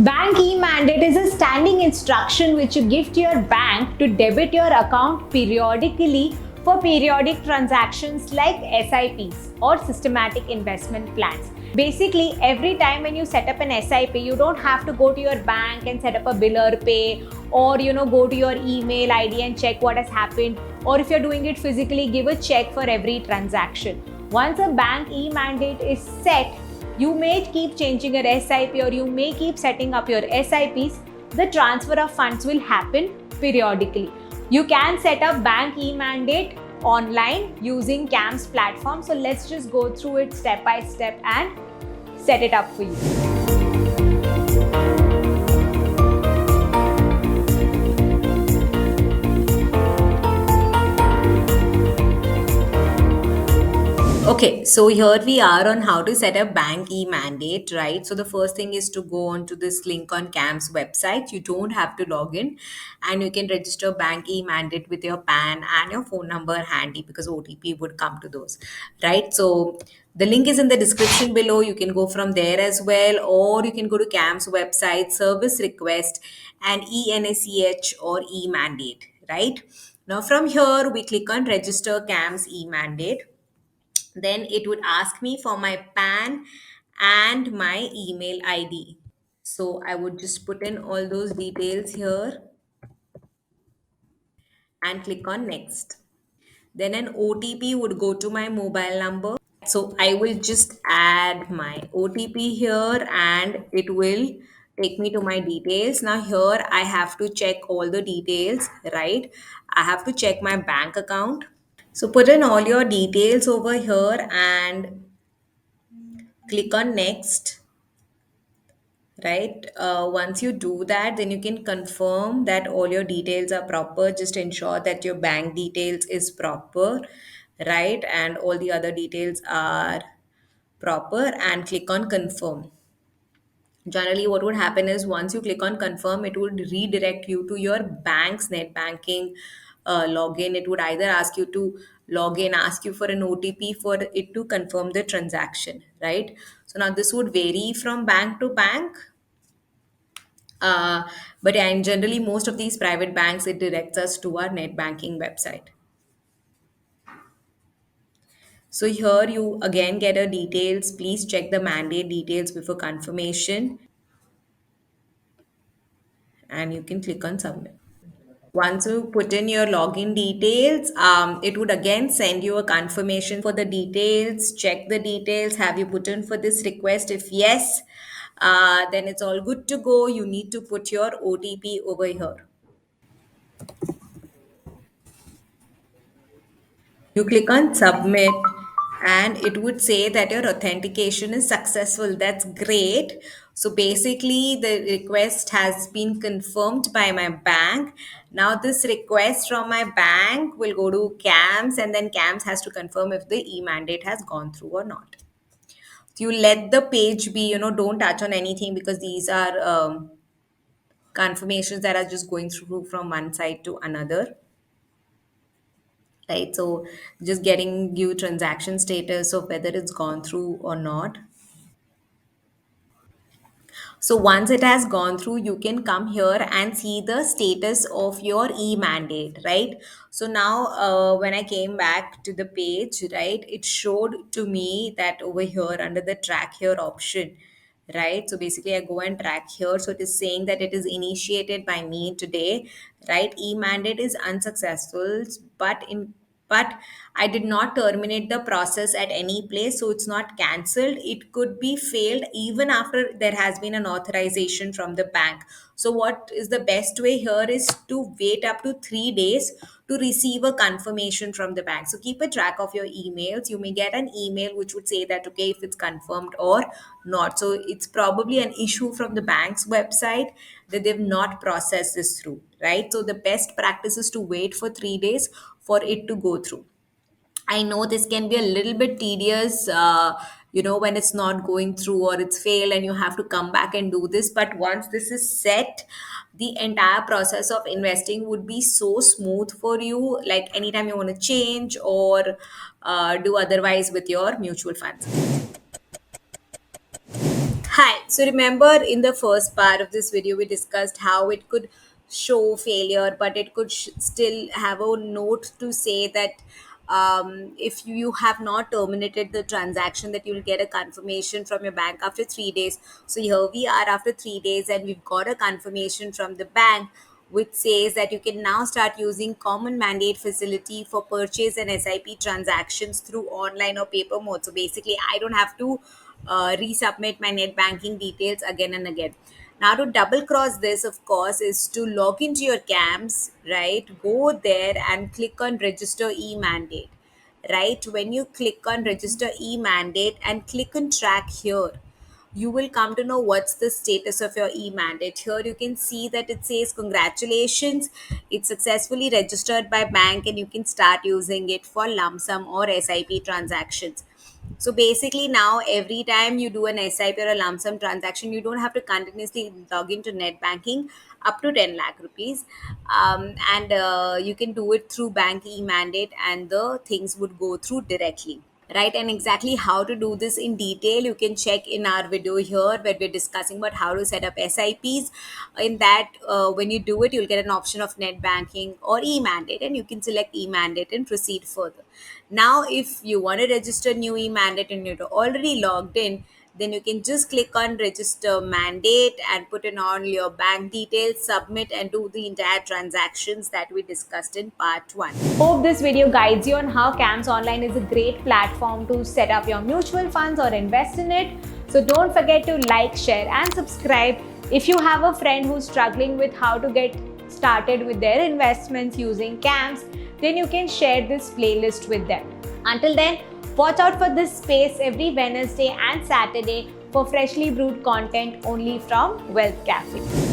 Bank e-mandate is a standing instruction which you give to your bank to debit your account periodically for periodic transactions like SIPs or systematic investment plans. Basically, every time when you set up an SIP, you don't have to go to your bank and set up a bill or pay, or go to your email ID and check what has happened, or if you're doing it physically, give a check for every transaction. Once a bank e-mandate is set, you may keep changing your SIP or you may keep setting up your SIPs. The transfer of funds will happen periodically. You can set up bank e-mandate online using CAMS platform. So let's just go through it step by step and set it up for you. Okay, so here we are on how to set up bank e-mandate, right? So the first thing is to go on to this link on CAMS website. You don't have to log in and you can register bank e-mandate with your PAN and your phone number handy because OTP would come to those, right? So the link is in the description below. You can go from there as well, or you can go to CAMS website, service request and ENACH or e-mandate, right? Now from here, we click on register CAMS e-mandate. Then it would ask me for my PAN and my email ID. So I would just put in all those details here and click on next. Then an OTP would go to my mobile number. So I will just add my OTP here and it will take me to my details. Now here I have to check all the details, right? I have to check my bank account. So put in all your details over here and click on next, right? Once you do that, then you can confirm that all your details are proper. Just ensure that your bank details is proper, right? And all the other details are proper and click on confirm. Generally what would happen is once you click on confirm, it would redirect you to your bank's net banking login. It would either ask you to log in, ask you for an OTP for it to confirm the transaction, right? So now this would vary from bank to bank, but yeah, and generally most of these private banks, it directs us to our net banking website. So here you again get a details. Please check the mandate details before confirmation and you can click on submit. Once you put in your login details, it would again send you a confirmation for the details. Check the details. Have you put in for this request? If yes, then it's all good to go. You need to put your OTP over here. You click on submit and it would say that your authentication is successful. That's great. So basically, the request has been confirmed by my bank. Now, this request from my bank will go to CAMS and then CAMS has to confirm if the e mandate has gone through or not. So you let the page be, don't touch on anything because these are confirmations that are just going through from one side to another, right? So just getting you transaction status of whether it's gone through or not. So once it has gone through, you can come here and see the status of your e-mandate, right? So now when I came back to the page, right, it showed to me that over here under the track here option, right? So basically I go and track here. So it is saying that it is initiated by me today, right? E-mandate is unsuccessful, but I did not terminate the process at any place, so it's not cancelled. It could be failed even after there has been an authorization from the bank. So, what is the best way here is to wait up to 3 days to receive a confirmation from the bank. So, keep a track of your emails. You may get an email which would say that, okay, if it's confirmed or not. So, it's probably an issue from the bank's website that they've not processed this through, right? So, the best practice is to wait for 3 days for it to go through. I know this can be a little bit tedious, when it's not going through or it's failed and you have to come back and do this. But once this is set, the entire process of investing would be so smooth for you, like anytime you want to change or do otherwise with your mutual funds. Hi. So remember in the first part of this video, we discussed how it could show failure, but it could still have a note to say that if you have not terminated the transaction, that you'll get a confirmation from your bank after 3 days. So here we are after 3 days, and we've got a confirmation from the bank which says that you can now start using common mandate facility for purchase and SIP transactions through online or paper mode. So basically, I don't have to resubmit my net banking details again and again. Now, to double cross this, of course, is to log into your CAMS, right? Go there and click on register e-mandate, right? When you click on register e-mandate and click on track here, you will come to know what's the status of your e-mandate. Here you can see that it says congratulations, it's successfully registered by bank and you can start using it for lump sum or SIP transactions. So basically now every time you do an SIP or a lump sum transaction, you don't have to continuously log into net banking up to 10 lakh rupees, and you can do it through bank e-mandate and the things would go through directly, right? And exactly how to do this in detail you can check in our video here, where we're discussing about how to set up SIPs. In that, when you do it, you'll get an option of net banking or e-mandate, and you can select e-mandate and proceed further. Now if you want to register new e-mandate and you're already logged in, then you can just click on register mandate and put in all your bank details, submit, and do the entire transactions that we discussed in part 1. Hope this video guides you on how CAMS Online is a great platform to set up your mutual funds or invest in it. So don't forget to like, share and subscribe. If you have a friend who's struggling with how to get started with their investments using CAMS, then you can share this playlist with them. Until then, watch out for this space every Wednesday and Saturday for freshly brewed content only from Wealth Cafe.